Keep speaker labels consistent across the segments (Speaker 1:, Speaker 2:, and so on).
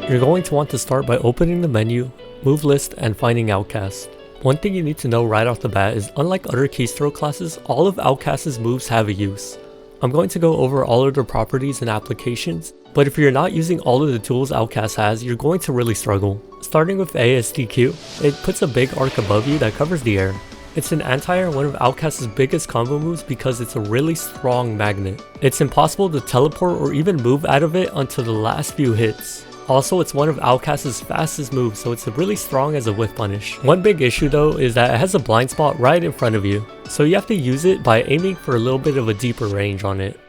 Speaker 1: You're going to want to start by opening the menu, move list, and finding Outcast. One thing you need to know right off the bat is unlike other keystroke classes, all of Outcast's moves have a use. I'm going to go over all of their properties and applications, but if you're not using all of the tools Outcast has, you're going to really struggle. Starting with ASDQ, it puts a big arc above you that covers the air. It's an anti-air, one of Outcast's biggest combo moves because it's a really strong magnet. It's impossible to teleport or even move out of it until the last few hits. Also, it's one of Outcast's fastest moves, so it's really strong as a whiff punish. One big issue though is that it has a blind spot right in front of you, so you have to use it by aiming for a little bit of a deeper range on it.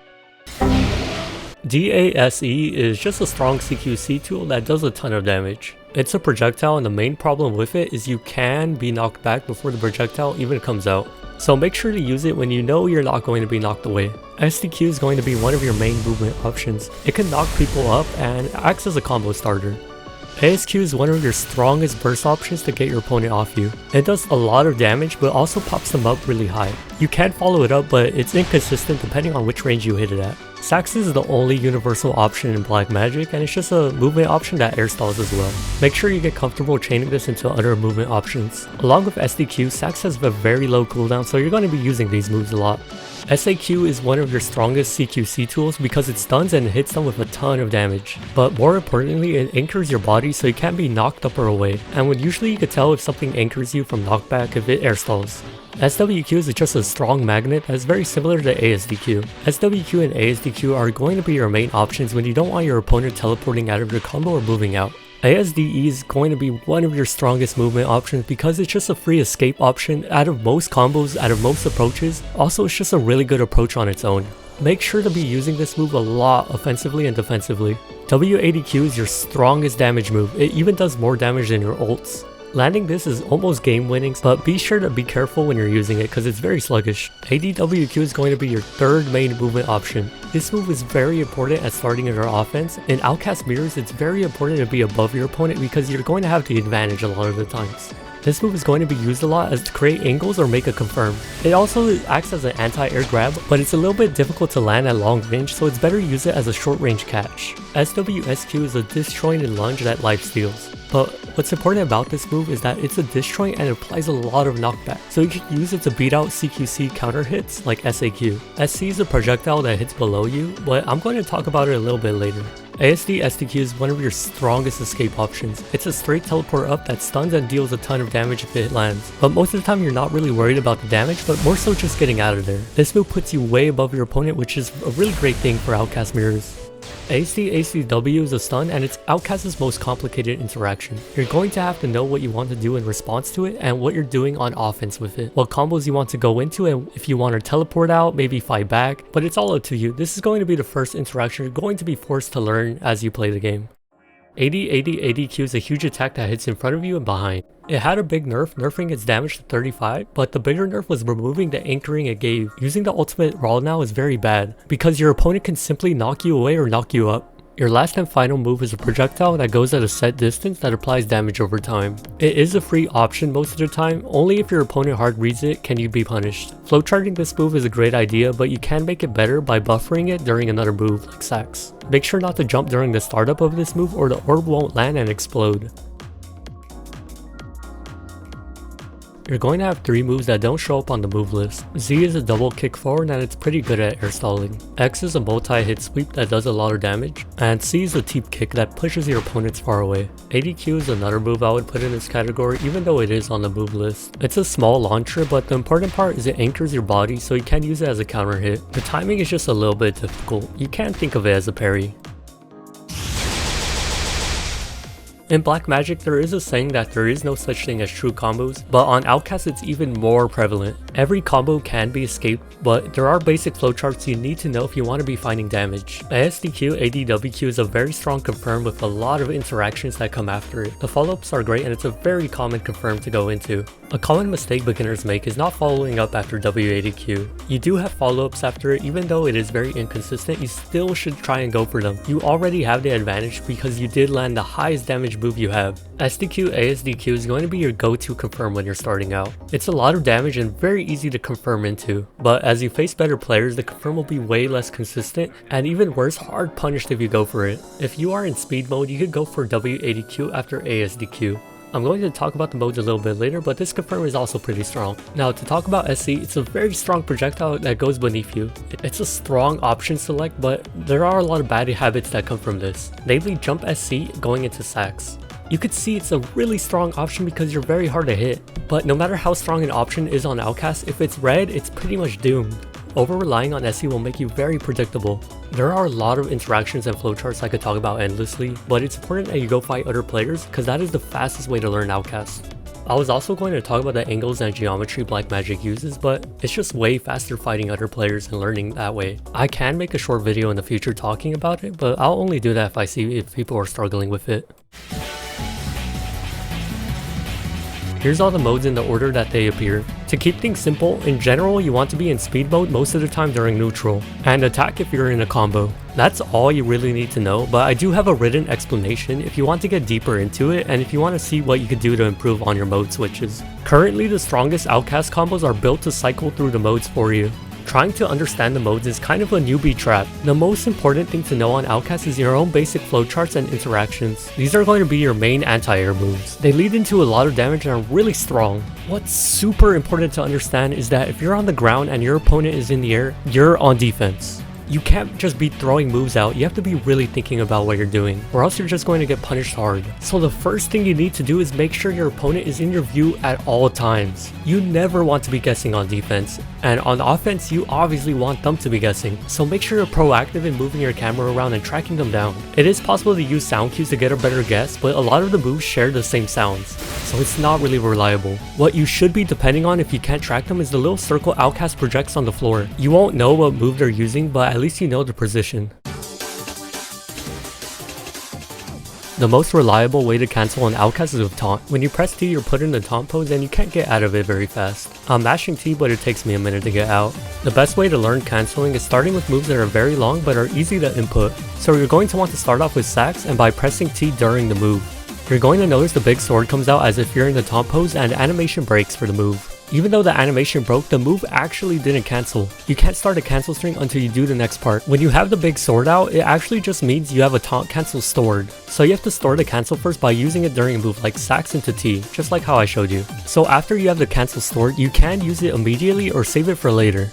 Speaker 1: DASE is just a strong CQC tool that does a ton of damage. It's a projectile and the main problem with it is you can be knocked back before the projectile even comes out. So make sure to use it when you know you're not going to be knocked away. SDQ is going to be one of your main movement options. It can knock people up and acts as a combo starter. ASQ is one of your strongest burst options to get your opponent off you. It does a lot of damage but also pops them up really high. You can follow it up but it's inconsistent depending on which range you hit it at. Sax is the only universal option in Black Magic and it's just a movement option that air stalls as well. Make sure you get comfortable chaining this into other movement options. Along with SDQ, Sax has a very low cooldown so you're going to be using these moves a lot. SAQ is one of your strongest CQC tools because it stuns and hits them with a ton of damage. But more importantly, it anchors your body so you can't be knocked up or away. And when usually you can tell if something anchors you from knockback if it air stalls. SWQ is just a strong magnet that is very similar to ASDQ. SWQ and ASDQ are going to be your main options when you don't want your opponent teleporting out of your combo or moving out. ASDE is going to be one of your strongest movement options because it's just a free escape option out of most combos, out of most approaches. Also, it's just a really good approach on its own. Make sure to be using this move a lot offensively and defensively. WADQ is your strongest damage move. It even does more damage than your ults. Landing this is almost game winning, but be sure to be careful when you're using it because it's very sluggish. ADWQ is going to be your third main movement option. This move is very important at starting your offense. In Outcast mirrors, it's very important to be above your opponent because you're going to have the advantage a lot of the times. This move is going to be used a lot as to create angles or make a confirm. It also acts as an anti-air grab, but it's a little bit difficult to land at long range, so it's better to use it as a short range catch. SWSQ is a disjointed lunge that lifesteals. But what's important about this move is that it's a disjoint and it applies a lot of knockback, so you can use it to beat out CQC counter hits like SAQ. SC is a projectile that hits below you, but I'm going to talk about it a little bit later. ASD SDQ is one of your strongest escape options. It's a straight teleport up that stuns and deals a ton of damage if it lands, but most of the time you're not really worried about the damage, but more so just getting out of there. This move puts you way above your opponent, which is a really great thing for Outcast mirrors. ACW is a stun and it's Outcast's most complicated interaction. You're going to have to know what you want to do in response to it and what you're doing on offense with it. What combos you want to go into and if you want to teleport out, maybe fight back, but it's all up to you. This is going to be the first interaction you're going to be forced to learn as you play the game. ADQ is a huge attack that hits in front of you and behind. It had a big nerf, nerfing its damage to 35, but the bigger nerf was removing the anchoring it gave. Using the ultimate raw now is very bad, because your opponent can simply knock you away or knock you up. Your last and final move is a projectile that goes at a set distance that applies damage over time. It is a free option most of the time, only if your opponent hard reads it can you be punished. Flowcharting this move is a great idea, but you can make it better by buffering it during another move like Sax. Make sure not to jump during the startup of this move or the orb won't land and explode. You're going to have 3 moves that don't show up on the move list. Z is a double kick forward and it's pretty good at air stalling. X is a multi-hit sweep that does a lot of damage. And C is a teep kick that pushes your opponents far away. ADQ is another move I would put in this category even though it is on the move list. It's a small launcher, but the important part is it anchors your body so you can use it as a counter hit. The timing is just a little bit difficult. You can't think of it as a parry. In Black Magic, there is a saying that there is no such thing as true combos, but on Outcast it's even more prevalent. Every combo can be escaped, but there are basic flowcharts you need to know if you want to be finding damage. ASDQ ADWQ is a very strong confirm with a lot of interactions that come after it. The follow-ups are great and it's a very common confirm to go into. A common mistake beginners make is not following up after WADQ. You do have follow-ups after it, even though it is very inconsistent, you still should try and go for them. You already have the advantage because you did land the highest damage move you have. SDQ ASDQ is going to be your go-to confirm when you're starting out. It's a lot of damage and very easy to confirm into, but as you face better players, the confirm will be way less consistent and even worse, hard punished if you go for it. If you are in speed mode, you could go for W80Q after ASDQ. I'm going to talk about the modes a little bit later, but this confirm is also pretty strong. Now to talk about SC, it's a very strong projectile that goes beneath you. It's a strong option select, but there are a lot of bad habits that come from this. Namely jump SC going into sacks. You could see it's a really strong option because you're very hard to hit, but no matter how strong an option is on Outcast, if it's red, it's pretty much doomed. Over relying on SC will make you very predictable. There are a lot of interactions and flowcharts I could talk about endlessly, but it's important that you go fight other players because that is the fastest way to learn Outcast. I was also going to talk about the angles and geometry Black Magic uses, but it's just way faster fighting other players and learning that way. I can make a short video in the future talking about it, but I'll only do that if I see if people are struggling with it. Here's all the modes in the order that they appear. To keep things simple, in general you want to be in speed mode most of the time during neutral, and attack if you're in a combo. That's all you really need to know, but I do have a written explanation if you want to get deeper into it and if you want to see what you could do to improve on your mode switches. Currently the strongest Outcast combos are built to cycle through the modes for you. Trying to understand the modes is kind of a newbie trap. The most important thing to know on Outcast is your own basic flowcharts and interactions. These are going to be your main anti-air moves. They lead into a lot of damage and are really strong. What's super important to understand is that if you're on the ground and your opponent is in the air, you're on defense. You can't just be throwing moves out, you have to be really thinking about what you're doing, or else you're just going to get punished hard. So the first thing you need to do is make sure your opponent is in your view at all times. You never want to be guessing on defense, and on offense you obviously want them to be guessing, so make sure you're proactive in moving your camera around and tracking them down. It is possible to use sound cues to get a better guess, but a lot of the moves share the same sounds, so it's not really reliable. What you should be depending on if you can't track them is the little circle Outcast projects on the floor. You won't know what move they're using, but at least you know the position. The most reliable way to cancel an Outcast is with taunt. When you press T, you're put in the taunt pose and you can't get out of it very fast. I'm mashing T, but it takes me a minute to get out. The best way to learn canceling is starting with moves that are very long but are easy to input. So you're going to want to start off with sacks and by pressing T during the move. You're going to notice the big sword comes out as if you're in the taunt pose and animation breaks for the move. Even though the animation broke, the move actually didn't cancel. You can't start a cancel string until you do the next part. When you have the big sword out, it actually just means you have a taunt cancel stored. So you have to store the cancel first by using it during a move like sacks into T, just like how I showed you. So after you have the cancel stored, you can use it immediately or save it for later.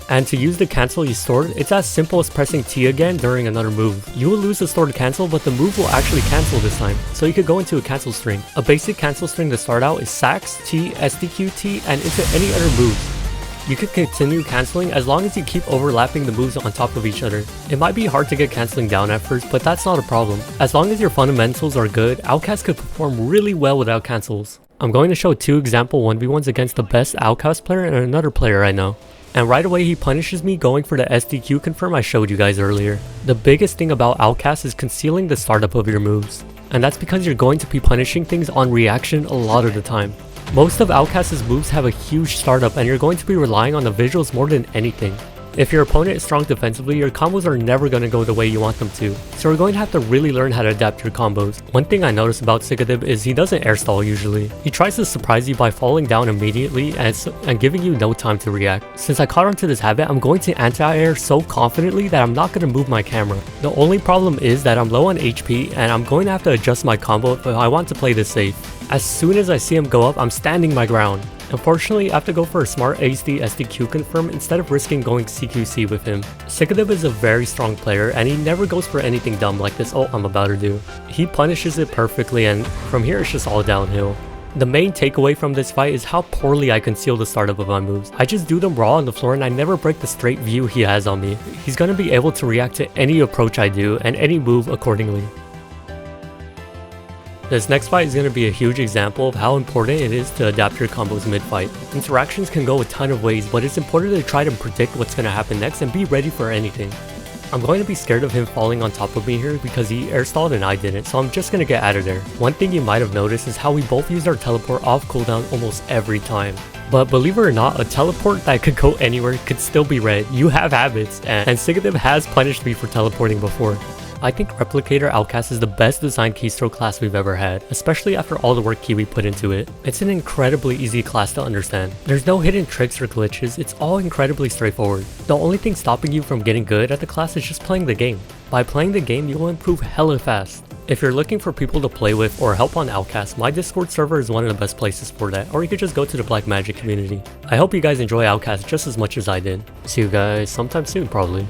Speaker 1: And to use the cancel you stored, it's as simple as pressing T again during another move. You will lose the stored cancel, but the move will actually cancel this time, so you could go into a cancel string. A basic cancel string to start out is sacks, T, SDQ, T, and into any other moves. You could continue cancelling as long as you keep overlapping the moves on top of each other. It might be hard to get cancelling down at first, but that's not a problem. As long as your fundamentals are good, Outcast could perform really well without cancels. I'm going to show two example 1v1s against the best Outcast player and another player I know. And right away he punishes me going for the SDQ confirm I showed you guys earlier. The biggest thing about Outcast is concealing the startup of your moves. And that's because you're going to be punishing things on reaction a lot of the time. Most of Outcast's moves have a huge startup and you're going to be relying on the visuals more than anything. If your opponent is strong defensively, your combos are never going to go the way you want them to, so you're going to have to really learn how to adapt your combos. One thing I noticed about Sikadib is he doesn't air stall usually. He tries to surprise you by falling down immediately and giving you no time to react. Since I caught on to this habit, I'm going to anti-air so confidently that I'm not going to move my camera. The only problem is that I'm low on HP and I'm going to have to adjust my combo if I want to play this safe. As soon as I see him go up, I'm standing my ground. Unfortunately, I have to go for a smart ASD SDQ confirm instead of risking going CQC with him. Sikadib is a very strong player and he never goes for anything dumb like this ult I'm about to do. He punishes it perfectly and from here it's just all downhill. The main takeaway from this fight is how poorly I conceal the startup of my moves. I just do them raw on the floor and I never break the straight view he has on me. He's going to be able to react to any approach I do and any move accordingly. This next fight is going to be a huge example of how important it is to adapt your combos mid-fight. Interactions can go a ton of ways, but it's important to try to predict what's going to happen next and be ready for anything. I'm going to be scared of him falling on top of me here because he air stalled and I didn't, so I'm just going to get out of there. One thing you might have noticed is how we both used our teleport off cooldown almost every time. But believe it or not, a teleport that could go anywhere could still be red. You have habits, and Sikadib has punished me for teleporting before. I think Replicator Outcast is the best designed keystroke class we've ever had, especially after all the work Kiwi put into it. It's an incredibly easy class to understand. There's no hidden tricks or glitches, it's all incredibly straightforward. The only thing stopping you from getting good at the class is just playing the game. By playing the game, you will improve hella fast. If you're looking for people to play with or help on Outcast, my Discord server is one of the best places for that, or you could just go to the Black Magic community. I hope you guys enjoy Outcast just as much as I did. See you guys sometime soon, probably.